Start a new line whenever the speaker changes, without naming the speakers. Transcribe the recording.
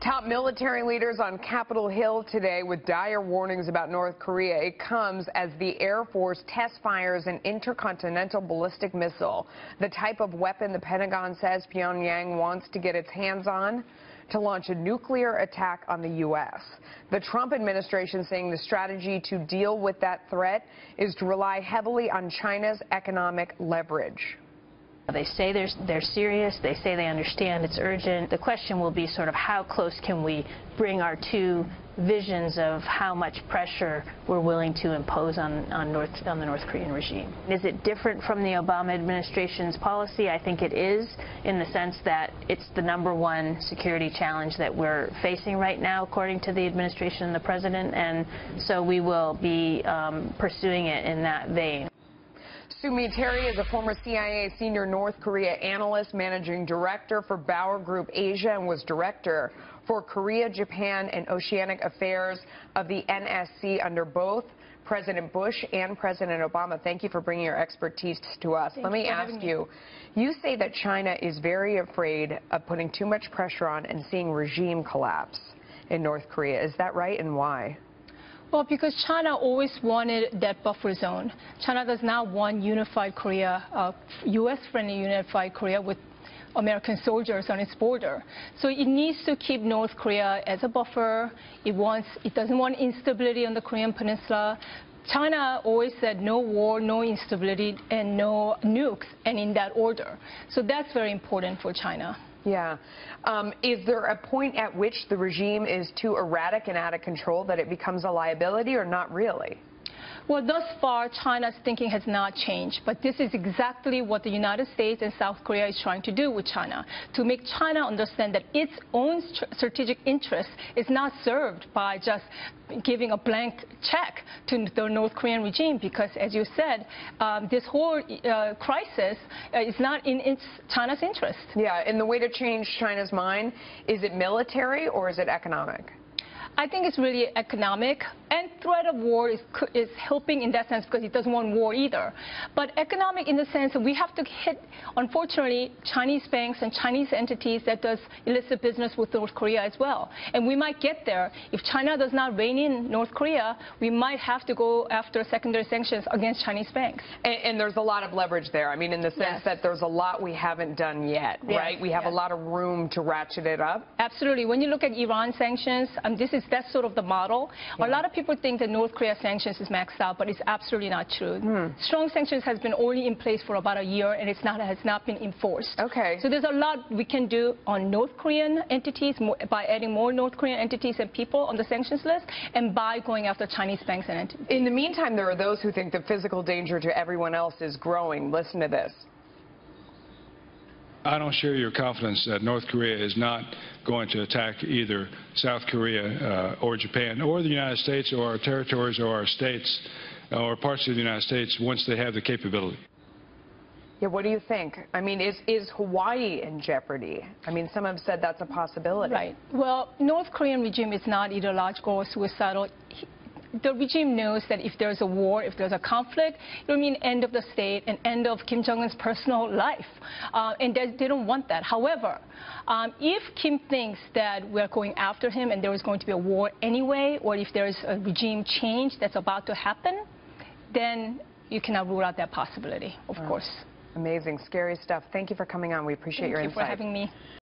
Top military leaders on Capitol Hill today with dire warnings about North Korea. It comes as the Air Force test fires an intercontinental ballistic missile, the type of weapon the Pentagon says Pyongyang wants to get its hands on to launch a nuclear attack on the U.S. The Trump administration saying the strategy to deal with that threat is to rely heavily on China's economic leverage.
They say they're serious. They say they understand it's urgent. The question will be sort of how close can we bring our two visions of how much pressure we're willing to impose on the North Korean regime. Is it different from the Obama administration's policy? I think it is, in the sense that it's the #1 security challenge that we're facing right now, according to the administration and the president, and so we will be pursuing it in that vein.
Sumi Terry is a former CIA senior North Korea analyst, managing director for Bauer Group Asia, and was director for Korea, Japan, and Oceanic Affairs of the NSC under both President Bush and President Obama. Thank you for bringing your expertise to us. Let me ask you, you say that China is very afraid of putting too much pressure on and seeing regime collapse in North Korea. Is that right, and why?
Well, because China always wanted that buffer zone. China does not want unified Korea, U.S.-friendly unified Korea with American soldiers on its border. So it needs to keep North Korea as a buffer. It doesn't want instability on the Korean Peninsula. China always said no war, no instability, and no nukes, and in that order. So that's very important for China.
Yeah. Is there a point at which the regime is too erratic and out of control that it becomes a liability, or not really?
Well, thus far, China's thinking has not changed. But this is exactly what the United States and South Korea is trying to do with China, to make China understand that its own strategic interest is not served by just giving a blank check to the North Korean regime, because, as you said, this whole crisis is not in China's interest.
Yeah, and the way to change China's mind, is it military or is it economic?
I think it's really economic, and threat of war is helping in that sense, because it doesn't want war either. But economic in the sense that we have to hit, unfortunately, Chinese banks and Chinese entities that does illicit business with North Korea as well. And we might get there. If China does not rein in North Korea, we might have to go after secondary sanctions against Chinese banks. And there's a lot of leverage there. I mean, in the sense that there's a lot we haven't done yet, right? We have a lot of room to ratchet it up. Absolutely. When you look at Iran sanctions, that's sort of the model. A lot of people think that North Korea sanctions is maxed out, but it's absolutely not true. Strong sanctions has been only in place for about a year, and has not been enforced.
Okay.
So there's a lot we can do on North Korean entities by adding more North Korean entities and people on the sanctions list, and by going after Chinese banks and entities.
In the meantime, there are those who think the physical danger to everyone else is growing. Listen to this.
I don't share your confidence that North Korea is not going to attack either South Korea or Japan or the United States or our territories or our states or parts of the United States once they have the capability.
Yeah, what do you think? I mean, is Hawaii in jeopardy? I mean, some have said that's a possibility.
Right. Well, North Korean regime is not ideological or suicidal. The regime knows that if there's a war, if there's a conflict, it will mean end of the state and end of Kim Jong-un's personal life. And they don't want that. However, if Kim thinks that we're going after him and there is going to be a war anyway, or if there is a regime change that's about to happen, then you cannot rule out that possibility, of course.
Amazing, scary stuff. Thank you for coming on. We appreciate your insight.
Thank you for having me.